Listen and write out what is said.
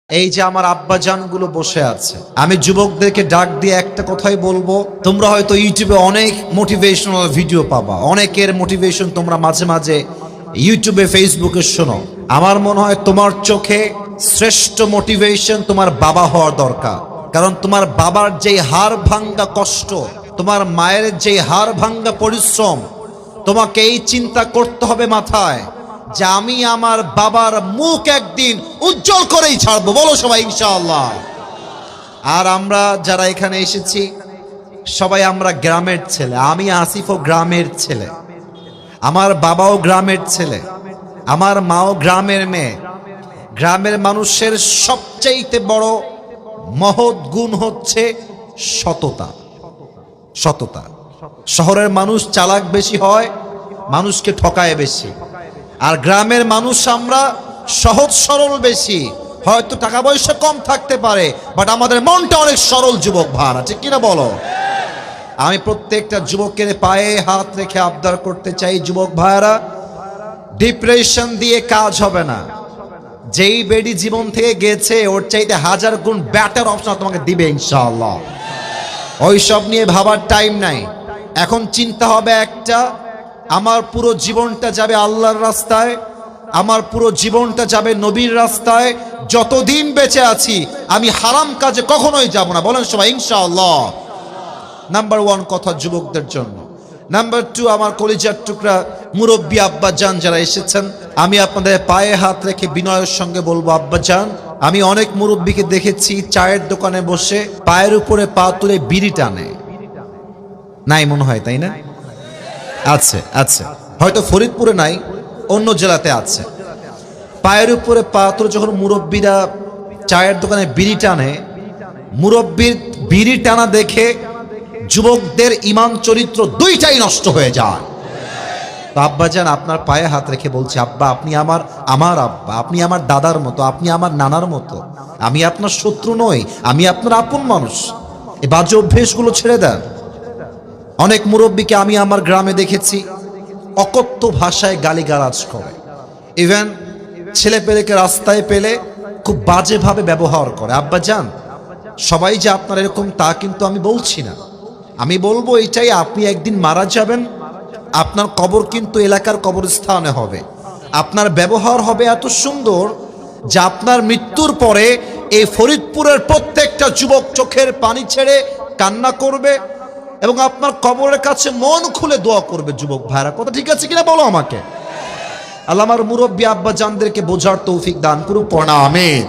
এই যে আমার আব্বাজানগুলো বসে আছে, আমি যুবকদেরকে ডাক দিয়ে একটা কথাই বলবো, তোমরা হয়তো ইউটিউবে অনেক মোটিভেশনাল ভিডিও পাবা, অনেকের মোটিভেশন তোমরা মাঝে মাঝে ইউটিউবে ফেসবুকে শোনো। আমার মনে হয় তোমার চোখে শ্রেষ্ঠ মোটিভেশন তোমার বাবা হওয়ার দরকার। কারণ তোমার বাবার যেই হাড় ভাঙ্গা কষ্ট, তোমার মায়ের যেই হাড় ভাঙ্গা পরিশ্রম, তোমাকে এই চিন্তা করতে হবে মাথায় যে আমি আমার বাবার মুখ একদিন উজ্জ্বল করেই ছাড়বো। বলো সবাই ইনশাআল্লাহ। আর আমরা যারা এখানে এসেছি সবাই আমরা গ্রামের ছেলে। আমি আসিফও গ্রামের ছেলে, আমার বাবাও গ্রামের ছেলে, আমার মাও গ্রামের মেয়ে। গ্রামের মানুষের সবচাইতে বড় মহৎ গুণ হচ্ছে সততা। সততা। শহরের মানুষ চালাক বেশি হয়, মানুষকে ঠকায় বেশি। আর গ্রামের মানুষ আমরা সহজ সরল বেশি। হয়তো টাকা পয়সা কম থাকতে পারে, বাট আমাদের মনটা অনেক সরল যুবক ভাড়া, ঠিক কিনা বলো? আমি প্রত্যেকটা যুবকের পায়ে হাত রেখে আবদার করতে চাই, যুবক ভাইরা, ডিপ্রেশন দিয়ে কাজ হবে না। যেই বেডি জীবন থেকে গেছে ওর চাইতে 1000 গুণ বেটার অপশন তোমাকে দিবে ইনশাআল্লাহ। ওইসব নিয়ে ভাবার টাইম নাই। এখন চিন্তা হবে একটা, আমার পুরো জীবনটা যাবে আল্লাহর রাস্তায়, আমার পুরো জীবনটা যাবে নবীর রাস্তায়। যতদিন বেঁচে আছি আমি হারাম কাজে কখনোই যাব না। বলেন সবাই ইনশাআল্লাহ। নাম্বার 1 কথা যুবকদের জন্য। নাম্বার 2, আমার কলিজার টুকরা মুরব্বী আব্বাজান যারা এসেছেন, আমি আপনাদের পায়ে হাত রেখে বিনয়ের সঙ্গে বলবো, আব্বাজান, আমি অনেক মুরব্বীকে দেখেছি চায়ের দোকানে বসে পায়ের উপরে পা তুলে বিড়ি টানে। নাই মনে হয়, তাই না? আছে, আছে, হয়তো ফরিদপুরে নাই, অন্য জেলাতে আছে। পায়ের উপরে পা তুলে যখন মুরব্বীরা চায়ের দোকানে বিড়ি টানে, মুরব্বীর বিড়ি টানা দেখে যুবকদের ঈমান চরিত্র দুইটাই নষ্ট হয়ে যায়। তো আব্বাজান, আপনার পায়ে হাত রেখে বলছি, আব্বা, আপনি আমার আব্বা, আপনি আমার দাদার মতো, আপনি আমার নানার মতো। আমি আপনার শত্রু নই, আমি আপনার আপন মানুষ। এই বাজে অভ্যেসগুলো ছেড়ে দেন। অনেক মুরব্বীকে আমি আমার গ্রামে দেখেছি অকথ্য ভাষায় গালিগালাজ করে, ইভেন ছেলে পেলেকে রাস্তায় পেলে খুব বাজেভাবে ব্যবহার করে। আব্বাজান, সবাই যে আপনার এরকম তা কিন্তু আমি বলছি না। আমি বলবো এটাই, আপনি একদিন মারা যাবেন, আপনার কবর কিন্তু এলাকার কবরস্থানে হবে। আপনার ব্যবহার হবে এত সুন্দর যে আপনার মৃত্যুর পরে এই ফরিদপুরের প্রত্যেকটা যুবক চোখের পানি ছেড়ে কান্না করবে এবং আপনার কবরের কাছে মন খুলে দোয়া করবে। যুবক ভাইরা, কথা ঠিক আছে কিনা বলো আমাকে? আল্লাহ আমার মুরব্বী আব্বাজানদেরকে বোঝার তৌফিক দান করুন। পড়া আমিন।